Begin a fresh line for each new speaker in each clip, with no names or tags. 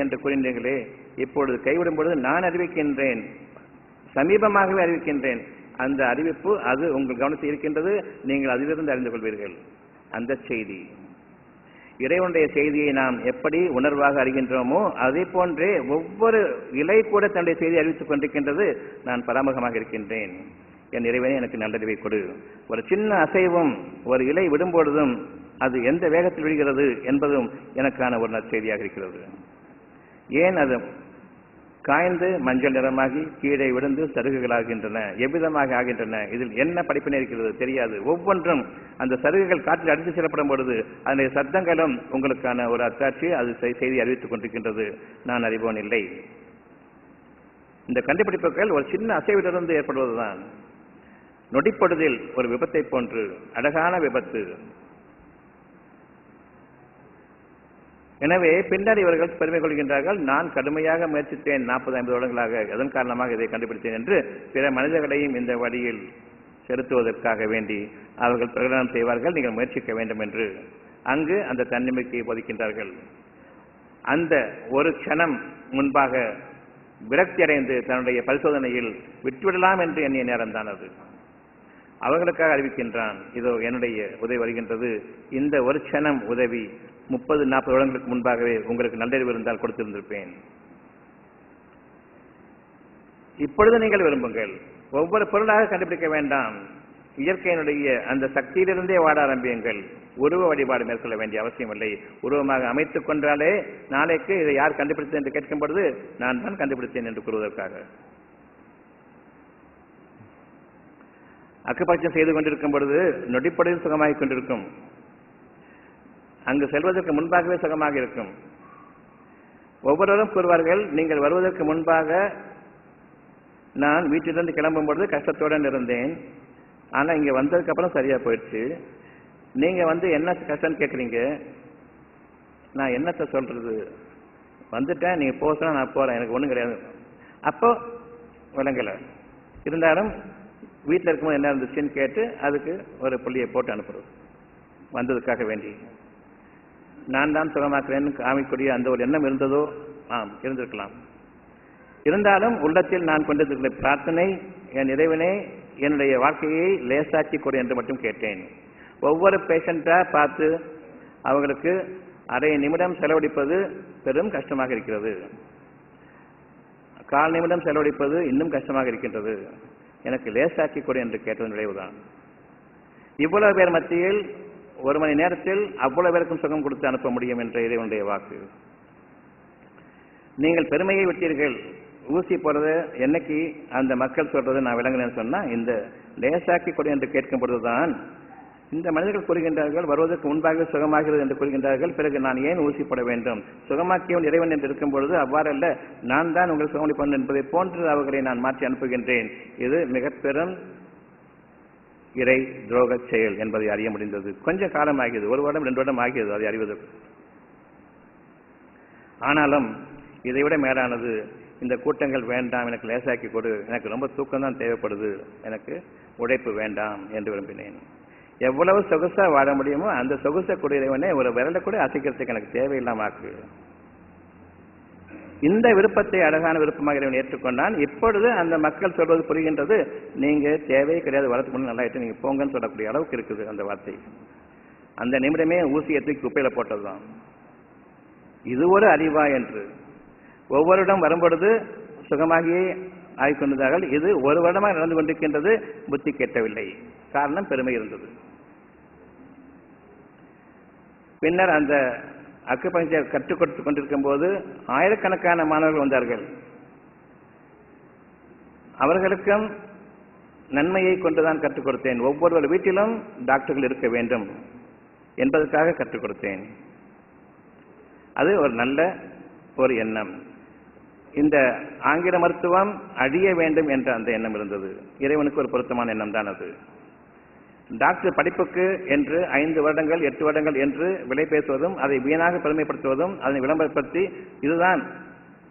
என்று கூறினீர்களே, இப்பொழுது கைவிடும் பொழுது நான் அறிவிக்கின்றேன், சமீபமாகவே அறிவிக்கின்றேன். அந்த அறிவிப்பு அது உங்கள் கவனத்தில் இருக்கின்றது, நீங்கள் அதிலிருந்து அறிந்து கொள்வீர்கள். அந்த செய்தி இறைவனுடைய செய்தியை நாம் எப்படி உணர்வாக அறிகின்றோமோ அதே போன்றே ஒவ்வொரு இலை கூட தன்னுடைய செய்தியை அறிவித்துக் கொண்டிருக்கின்றது. நான் பராமுகமாக இருக்கின்றேன், என் இறைவனே எனக்கு நல்லறிவை கொடு. ஒரு சின்ன அசைவும் ஒரு இலை விடும்பொழுதும் அது எந்த வேகத்தில் விடுகிறது என்பதும் எனக்கான ஒரு நற்செய்தியாக இருக்கிறது. ஏன் அது காய்ந்து மஞ்சள் நிறமாகி கீழே விழுந்து சருகுகளாகின்றன, எவ்விதமாக ஆகின்றன, இதில் என்ன படிப்பினை இருக்கிறது தெரியாது. ஒவ்வொன்றும் அந்த சருகுகள் காற்றில் அடித்து செல்லப்படும் பொழுது அதனுடைய சத்தங்களும் உங்களுக்கான ஒரு அத்தாட்சி, அது செய்தி அறிவித்துக் கொண்டிருக்கின்றது. நான் அறிவோன் இல்லை. இந்த கண்டுபிடிப்புகள் ஒரு சின்ன அசைவிலிருந்து ஏற்படுவதுதான். நொடிப்பொழுதில் ஒரு விபத்தை போன்று, அழகான விபத்து. எனவே பின்னர் இவர்கள் பெருமை கொள்கின்றார்கள், நான் கடுமையாக முயற்சித்தேன் 40-50 வருடங்களாக, அதன் காரணமாக இதை கண்டுபிடித்தேன் என்று பிற மனிதர்களையும் இந்த வழியில் செலுத்துவதற்காக வேண்டி அவர்கள் பிரகடனம் செய்வார்கள், நீங்கள் முயற்சிக்க வேண்டும் என்று. அங்கு அந்த தன்னம்பிக்கையை போதிக்கின்றார்கள். அந்த ஒரு க்ஷணம் முன்பாக விரக்தி அடைந்து தன்னுடைய பரிசோதனையில் விட்டுவிடலாம் என்று எண்ணிய நேரம்தான் அது. அவர்களுக்காக அறிவிக்கின்றான், இதோ என்னுடைய உதவி வருகின்றது. இந்த ஒரு க்ஷணம் உதவி 30-40 வருடங்களுக்கு முன்பாகவே உங்களுக்கு நல்லறிவு இருந்தால் கொடுத்திருந்திருப்பேன். இப்பொழுது நீங்கள் விரும்புங்கள். ஒவ்வொரு பொருளாக கண்டுபிடிக்க வேண்டாம், இயற்கையினுடைய அந்த சக்தியிலிருந்தே வாட ஆரம்பியுங்கள். உருவ வழிபாடு மேற்கொள்ள வேண்டிய அவசியம் இல்லை. உருவமாக அமைத்துக் கொண்டாலே நாளைக்கு இதை யார் கண்டுபிடித்தது என்று கேட்கும் பொழுது நான் தான் கண்டுபிடித்தேன் என்று கூறுவதற்காக. அக்குபஞ்சம் செய்து கொண்டிருக்கும் பொழுது நொடிப்படையில் சுகமாகிக் கொண்டிருக்கும், அங்கு செல்வதற்கு முன்பாகவே சுகமாக இருக்கும். ஒவ்வொருவரும் கூறுவார்கள், நீங்கள் வருவதற்கு முன்பாக நான் வீட்டிலிருந்து கிளம்பும் பொழுது கஷ்டத்துடன் இருந்தேன், ஆனால் இங்கே வந்ததுக்கு அப்புறம் சரியா போயிடுச்சு. நீங்க வந்து என்ன கஷ்டம்னு கேட்குறீங்க, நான் என்னத்தை சொல்றது, வந்துட்டேன், நீங்க போக சொன்னா நான் போறேன், எனக்கு ஒன்றும் கிடையாது. அப்போ விளங்கலை. இருந்தாலும் வீட்டில் இருக்கும்போது என்ன இருந்துச்சுன்னு கேட்டு அதுக்கு ஒரு புள்ளியை போட்டு அனுப்புறது, வந்ததுக்காக வேண்டி. நான் தான் சுகமாக்குறேன்னு காமிக்கூடிய அந்த ஒரு எண்ணம் இருந்ததோ, ஆம் இருந்திருக்கலாம். இருந்தாலும் உள்ளத்தில் நான் கொண்டிருக்கிற பிரார்த்தனை, என் இறைவனே என்னுடைய வாழ்க்கையை லேசாக்கி கொடு என்று மட்டும் கேட்டேன். ஒவ்வொரு பேஷண்டா பார்த்து அவங்களுக்கு அரை நிமிடம் செலவழிப்பது பெரும் கஷ்டமாக இருக்கிறது, 1/4 நிமிடம் செலவழிப்பது இன்னும் கஷ்டமாக இருக்கின்றது. எனக்கு லேசாக்கி கொடு என்று கேட்டதன் விளைவுதான். இவ்வளவு பேர் மத்தியில் 1 மணி நேரத்தில் அவ்வளவு பேருக்கும் சுகம் கொடுத்து அனுப்ப முடியும் என்ற இறைவனுடைய வாக்கு. நீங்கள் பெருமையை விட்டீர்கள். ஊசி போடுறது என்னைக்கு அந்த மக்கள் சொல்றது நான் விளங்குனேன்னு சொன்னா, இந்த லேசாக்கி கொடு என்று கேட்கும் பொழுதுதான் இந்த மனிதர்கள் கூறுகின்றார்கள், வருவதற்கு முன்பாக சுகமாகிறது என்று கூறுகின்றார்கள். பிறகு நான் ஏன் ஊசி போட வேண்டும், சுகமாக்கியவன் இறைவன் என்று இருக்கும் பொழுது அவ்வாறல்ல, நான் தான் உங்கள் சுகமளிப்பேன் என்பதை போன்று அவர்களை நான் மாற்றி அனுப்புகின்றேன். இது மிக பெரும் இறை துரோக செயல் என்பதை அறிய முடிந்தது. கொஞ்சம் காலம் ஆகியது, 1 வருடம் 2 வருடம் ஆகியது அதை அறிவதற்கு. ஆனாலும் இதைவிட மேலானது, இந்த கூட்டங்கள் வேண்டாம், எனக்கு லேசாக்கி கொடு, எனக்கு ரொம்ப தூக்கம்தான் தேவைப்படுது, எனக்கு உழைப்பு வேண்டாம் என்று விரும்பினேன். எவ்வளவு சொகுசா வாழ முடியுமோ அந்த சொகுச கூட இறைவனே ஒரு விரலை கூட அசைக்கிறதுக்கு எனக்கு தேவையில்லாமாக்கு. இந்த விருப்பத்தை அழகான விருப்பமாக இறைவன் ஏற்றுக்கொண்டான். இப்பொழுது அந்த மக்கள் சொல்வது புரிகின்றது, நீங்க தேவையே கிடையாது, வரத்துக்கு முன்னாடி நல்லா ஆயிட்டு நீங்க போங்கன்னு சொல்லக்கூடிய அளவுக்கு இருக்குது அந்த வார்த்தை. அந்த நிமிடமே ஊசியை தூக்கி குப்பையில போட்டதுதான். இது ஒரு அறிவா என்று ஒவ்வொருடம் வரும்பொழுது சுகமாகியே ஆகிக்கொண்டதார்கள். இது 1 வருடமாக நடந்து கொண்டிருக்கின்றது, புத்தி கேட்கவில்லை. காரணம் பெருமை இருந்தது. பின்னர் அந்த அக்குபஞ்சர் கற்றுக் கொடுத்துக் கொண்டிருக்கும் போது ஆயிரக்கணக்கான மாணவர்கள் வந்தார்கள். அவர்களுக்கும் நன்மையை கொண்டுதான் கற்றுக் கொடுத்தேன். ஒவ்வொரு வீட்டிலும் டாக்டர்கள் இருக்க வேண்டும் என்பதற்காக கற்றுக் கொடுத்தேன். அது ஒரு நல்ல ஒரு எண்ணம். இந்த ஆங்கில மருத்துவம் அழிய வேண்டும் என்ற அந்த எண்ணம் இருந்தது. இறைவனுக்கு ஒரு பொருத்தமான எண்ணம் தான் அது. டாக்டர் படிப்புக்கு என்று 5 வருடங்கள் 8 வருடங்கள் என்று விலை பேசுவதும், அதை வீணாக பெருமைப்படுத்துவதும், அதனை விளம்பரப்படுத்தி இதுதான்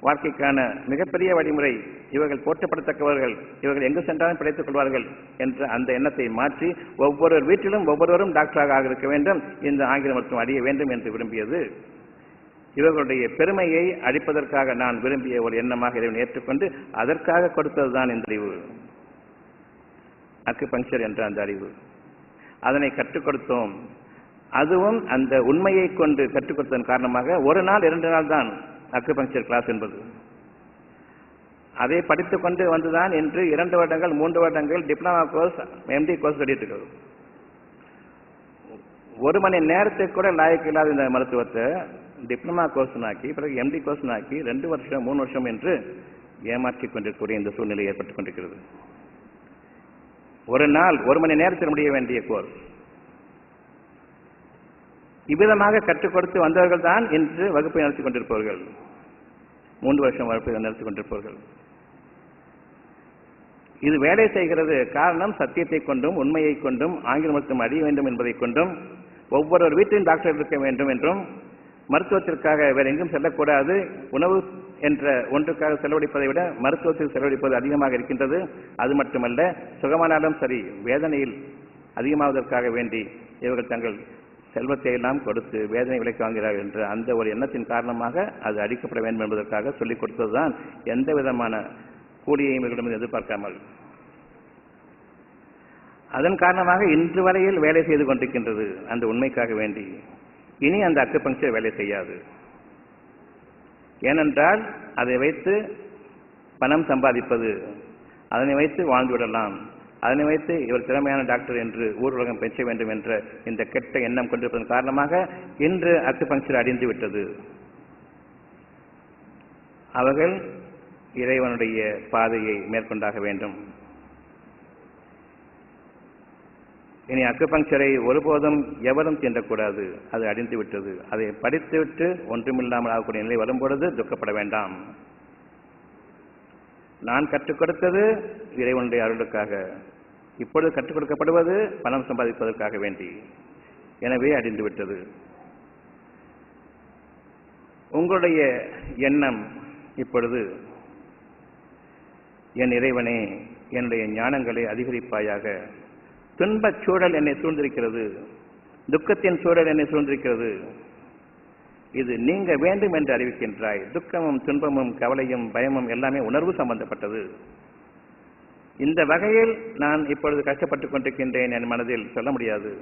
வாழ்க்கைக்கான மிகப்பெரிய வழிமுறை, இவர்கள் போற்றப்படத்தக்கவர்கள், இவர்கள் எங்கு சென்றாலும் பிழைத்துக் கொள்வார்கள் என்ற அந்த எண்ணத்தை மாற்றி ஒவ்வொரு வீட்டிலும் ஒவ்வொருவரும் டாக்டராக இருக்க வேண்டும், இந்த ஆங்கில மருத்துவம் அழிய வேண்டும் என்று விரும்பியது. இவர்களுடைய பெருமையை அழிப்பதற்காக நான் விரும்பிய ஒரு எண்ணமாக இறைவன் ஏற்றுக்கொண்டு அதற்காக கொடுத்ததுதான் இந்த அறிவு, அக்குபங்க்சர் என்ற அந்த அறிவு. அதனை கற்றுக் கொடுத்தோம். அதுவும் அந்த உண்மையை கொண்டு கற்றுக் கொடுத்ததன் காரணமாக ஒரு நாள் 2 நாள் தான் அக்குபங்க்சர் கிளாஸ் என்பது. அதை படித்துக் கொண்டு வந்துதான் இன்று 2 வருடங்கள் 3 வருடங்கள் டிப்ளமா கோர்ஸ், MD கோர்ஸ் கட்டிட்டு இருக்கிறது. 1 மணி நேரத்துக்கு கூட லாயக்கு இல்லாத இந்த மருத்துவத்தை டிப்ளமா கோர்ஸ் நாக்கி பிறகு MD கோர்ஸ் நாக்கி 2 வருஷம் 3 வருஷம் என்று ஏமாற்றிக் கொண்டிருக்கக்கூடிய இந்த சூழ்நிலை ஏற்பட்டுக் கொண்டிருக்கிறது. ஒரு நாள் 1 மணி நேரத்தில் முடிய வேண்டிய கோர்ஸ். இவ்விதமாக கற்றுக் கொடுத்து வந்தவர்கள் தான் இன்று வகுப்பை நடத்திக் கொண்டிருப்பவர்கள், 3 வருஷம் வகுப்பை நடத்திக் கொண்டிருப்பவர்கள். இது வேலை செய்கிறது. காரணம் சத்தியத்தை கொண்டும் உண்மையை கொண்டும் ஆங்கில மருத்துவம் அடைய வேண்டும் என்பதை கொண்டும் ஒவ்வொரு வீட்டிலும் டாக்டர் இருக்க வேண்டும் என்றும் மருத்துவத்திற்காக வேற எங்கும் செல்லக்கூடாது, உணவு என்ற ஒன்றுக்காக செலவழிப்பதை விட மருத்துவத்தில் செலவழிப்பது அதிகமாக இருக்கின்றது. அது மட்டுமல்ல, சுகமானாலும் சரி வேதனையில் அதிகமாவதற்காக வேண்டி இவர்கள் தங்கள் செல்வத்தை எல்லாம் கொடுத்து வேதனை விலைக்கு வாங்குகிறார்கள் என்ற அந்த ஒரு எண்ணத்தின் காரணமாக அது அடிக்கப்பட வேண்டும் என்பதற்காக சொல்லிக் கொடுத்ததுதான், எந்த விதமான கூலியையும் இவர்களிடம் எதிர்பார்க்காமல். அதன் காரணமாக இன்று வரையில் வேலை செய்து கொண்டிருக்கின்றது அந்த உண்மைக்காக வேண்டி. இனி அந்த அக்குபங்க்சர் வேலை செய்யாது. ஏனென்றால் அதை வைத்து பணம் சம்பாதிப்பது, அதனை வைத்து வாழ்ந்துவிடலாம், அதனை வைத்து இவர் திறமையான டாக்டர் என்று ஊர் உலகம் பேச வேண்டும் என்ற இந்த கெட்ட எண்ணம் கொண்டிருப்பதன் காரணமாக இன்று அக்குபங்க்சர் அடிந்து விட்டது. அவர்கள் இறைவனுடைய பாதையை மேற்கொண்டாக வேண்டும். இனி அக்குபங்க்சரை ஒருபோதும் எவரும் தீண்டக்கூடாது, அது அடிந்து விட்டது. அதை படித்துவிட்டு ஒன்றுமில்லாமல் ஆகக்கூடிய நிலை வரும்பொழுது துக்கப்பட வேண்டாம். நான் கற்றுக் கொடுத்தது இறைவனுடைய அருளுக்காக, இப்பொழுது கற்றுக் கொடுக்கப்படுவது பணம் சம்பாதிப்பதற்காக வேண்டி, எனவே அடிந்து விட்டது. உங்களுடைய எண்ணம் இப்பொழுது, என் இறைவனே என்னுடைய ஞானங்களை அதிகரிப்பாயாக, துன்பச் சூழல் என்னை சூழ்ந்திருக்கிறது, துக்கத்தின் சூழல் என்னை சூழ்ந்திருக்கிறது, இது நீங்க வேண்டும் என்று அறிவிக்கின்றாய். துக்கமும் துன்பமும் கவலையும் பயமும் எல்லாமே உணர்வு சம்பந்தப்பட்டது. இந்த வகையில் நான் இப்பொழுது கஷ்டப்பட்டுக் கொண்டிருக்கின்றேன் என் மனதில் சொல்ல முடியாது.